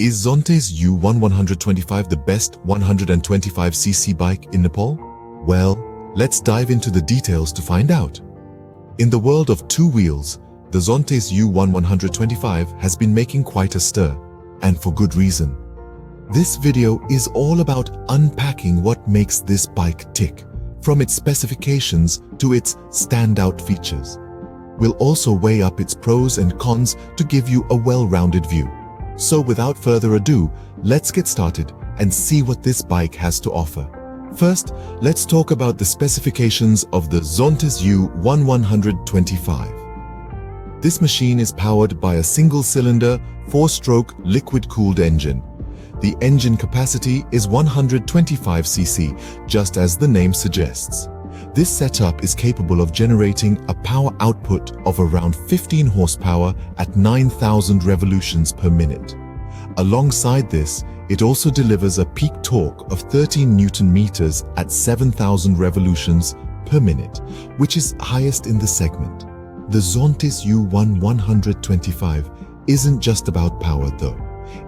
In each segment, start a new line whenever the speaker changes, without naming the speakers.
Is Zontes U1-125 the best 125cc bike in Nepal? Well, let's dive into the details to find out. In the world of two wheels, the Zontes U1-125 has been making quite a stir, and for good reason. This video is all about unpacking what makes this bike tick, from its specifications to its standout features. We'll also weigh up its pros and cons to give you a well-rounded view. So without further ado, let's get started and see what this bike has to offer. First, let's talk about the specifications of the Zontes U1-125. This machine is powered by a single-cylinder, 4-stroke, liquid-cooled engine. The engine capacity is 125cc, just as the name suggests. This setup is capable of generating a power output of around 15 horsepower at 9,000 revolutions per minute. Alongside this, it also delivers a peak torque of 13 Newton meters at 7,000 revolutions per minute, which is highest in the segment. The Zontes U1-125 isn't just about power though.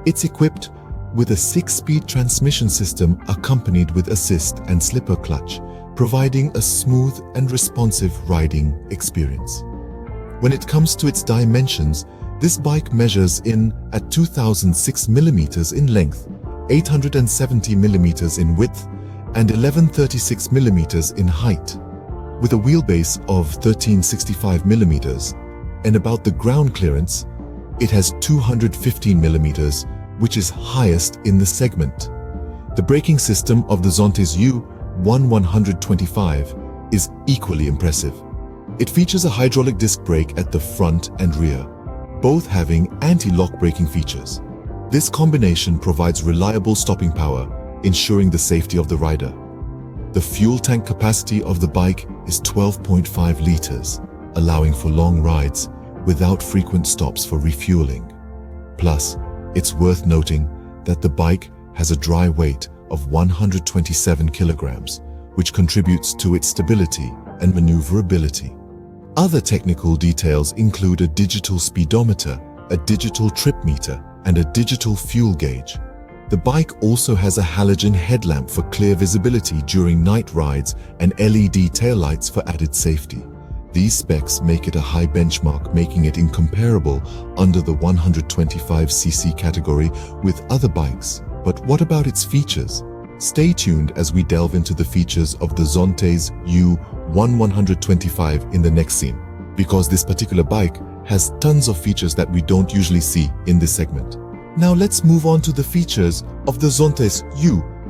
It's equipped with a 6-speed transmission system accompanied with assist and slipper clutch, providing a smooth and responsive riding experience. When it comes to its dimensions, this bike measures in at 2006 mm in length, 870 mm in width, and 1136 mm in height. With a wheelbase of 1365 mm and about the ground clearance, it has 215 mm, which is highest in the segment. The braking system of the Zontes U1-125 is equally impressive. It features a hydraulic disc brake at the front and rear, both having anti-lock braking features. This combination provides reliable stopping power, ensuring the safety of the rider. The fuel tank capacity of the bike is 12.5 liters, allowing for long rides without frequent stops for refueling. Plus, it's worth noting that the bike has a dry weight of 127 kilograms, which contributes to its stability and maneuverability. Other technical details include a digital speedometer, a digital trip meter, and a digital fuel gauge. The bike also has a halogen headlamp for clear visibility during night rides and LED taillights for added safety. These specs make it a high benchmark, making it incomparable under the 125cc category with other bikes. But what about its features? Stay tuned as we delve into the features of the Zontes U1-125 in the next scene, because this particular bike has tons of features that we don't usually see in this segment. Now let's move on to the features of the Zontes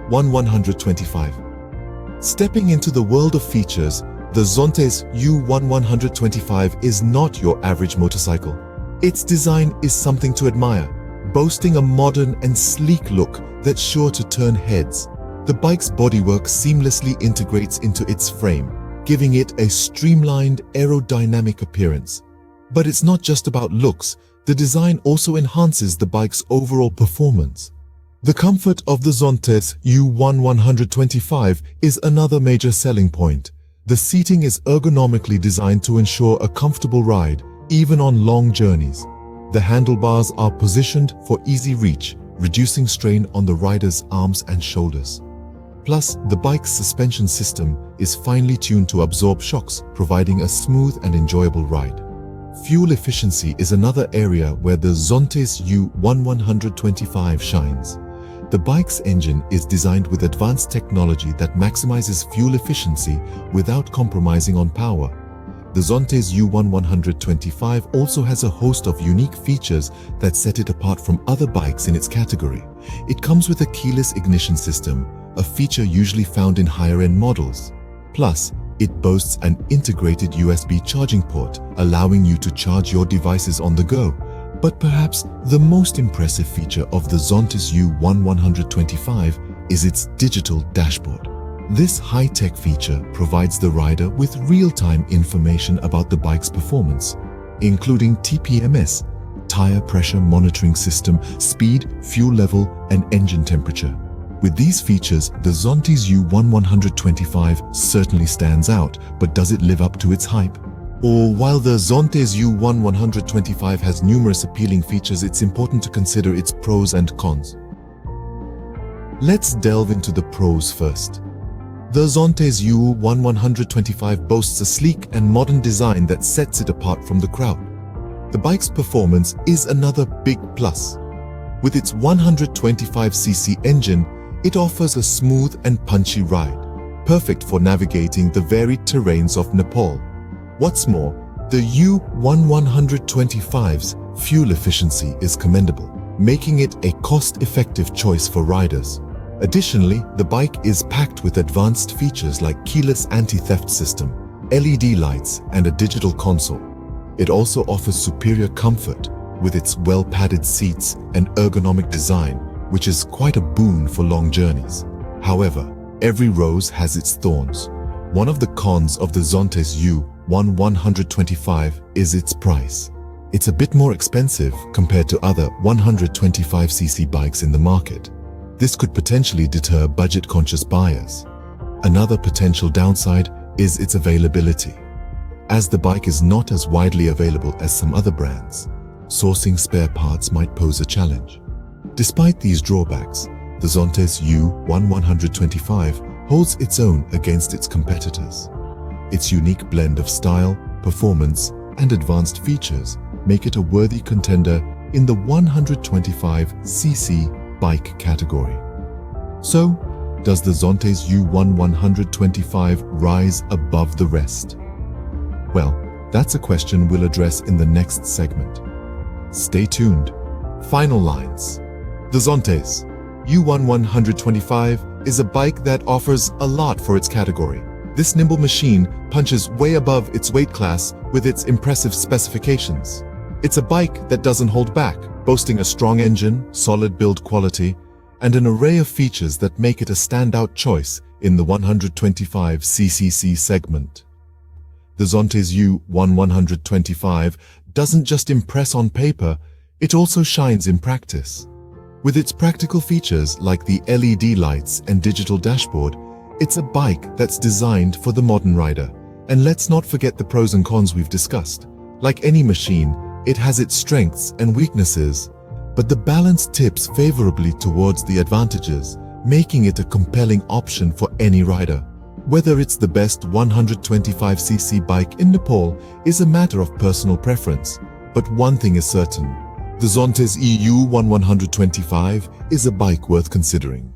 U1-125. Stepping into the world of features, the Zontes U1-125 is not your average motorcycle. Its design is something to admire, boasting a modern and sleek look that's sure to turn heads. The bike's bodywork seamlessly integrates into its frame, giving it a streamlined, aerodynamic appearance. But it's not just about looks. The design also enhances the bike's overall performance. The comfort of the Zontes U1-125 is another major selling point. The seating is ergonomically designed to ensure a comfortable ride, even on long journeys. The handlebars are positioned for easy reach, reducing strain on the rider's arms and shoulders. Plus, the bike's suspension system is finely tuned to absorb shocks, providing a smooth and enjoyable ride. Fuel efficiency is another area where the Zontes U1-125 shines. The bike's engine is designed with advanced technology that maximizes fuel efficiency without compromising on power. The Zontes U1-125 also has a host of unique features that set it apart from other bikes in its category. It comes with a keyless ignition system, a feature usually found in higher-end models. Plus, it boasts an integrated USB charging port, allowing you to charge your devices on the go. But perhaps the most impressive feature of the Zontes U1-125 is its digital dashboard. This high-tech feature provides the rider with real-time information about the bike's performance, including TPMS, tire pressure monitoring system, speed, fuel level, and engine temperature. With these features, the Zontes U1-125 certainly stands out, but does it live up to its hype? Or while the Zontes U1-125 has numerous appealing features, it's important to consider its pros and cons. Let's delve into the pros first. The Zontes U1-125 boasts a sleek and modern design that sets it apart from the crowd. The bike's performance is another big plus. With its 125cc engine, it offers a smooth and punchy ride, perfect for navigating the varied terrains of Nepal. What's more, the U1-125's fuel efficiency is commendable, making it a cost-effective choice for riders. Additionally, the bike is packed with advanced features like keyless anti-theft system, LED lights, and a digital console. It also offers superior comfort with its well-padded seats and ergonomic design, which is quite a boon for long journeys. However, every rose has its thorns. One of the cons of the Zontes U1-125 is its price. It's a bit more expensive compared to other 125cc bikes in the market. This could potentially deter budget-conscious buyers. Another potential downside is its availability. As the bike is not as widely available as some other brands, sourcing spare parts might pose a challenge. Despite these drawbacks, the Zontes U1-125 holds its own against its competitors. Its unique blend of style, performance, and advanced features make it a worthy contender in the 125cc bike category. So, does the Zontes U1-125 rise above the rest? Well, that's a question we'll address in the next segment. Stay tuned. Final lines. The Zontes U1-125 is a bike that offers a lot for its category. This nimble machine punches way above its weight class with its impressive specifications. It's a bike that doesn't hold back, boasting a strong engine, solid build quality, and an array of features that make it a standout choice in the 125cc segment. The Zontes U1-125 doesn't just impress on paper, it also shines in practice. With its practical features like the LED lights and digital dashboard, it's a bike that's designed for the modern rider. And let's not forget the pros and cons we've discussed. Like any machine, it has its strengths and weaknesses, but the balance tips favorably towards the advantages, making it a compelling option for any rider. Whether it's the best 125cc bike in Nepal is a matter of personal preference, but one thing is certain: the Zontes U1-125 is a bike worth considering.